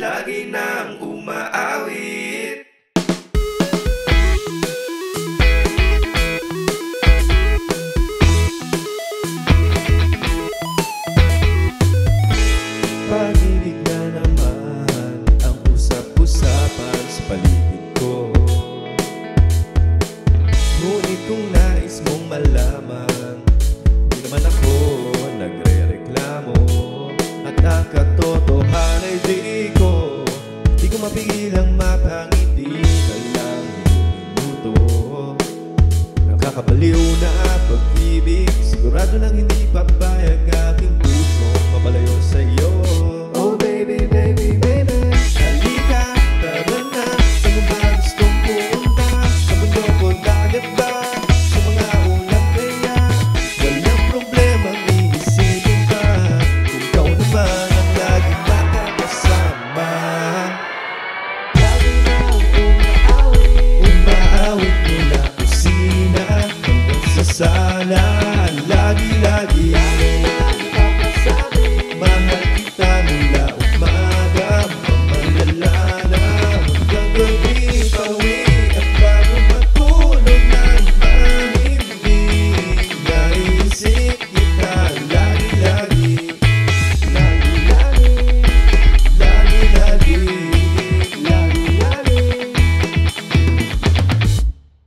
lagi nang umaawit. Pag-ibig na naman ang usap-usapan sa paligid ko. Ngunit kung nais mong malaman, di naman ako nagre-reklamo. At ang katotohanan ay di ko mapigilang mapangiti ka lang minuto. Nakakabaliw na pag-ibig, sigurado nang hindi papayag aking puso mapalayo sa'yo. Oh baby, baby, baby, halika, tara na. Saan mo ba gustong pumunta? Sa bundok o dagat ba? Sa mga ulap kaya? Walang problema, iisipin pa kung ikaw naman ang laging makakasama. Lagi na umaawit mula kusina hanggang sa sala. Lagi-lagi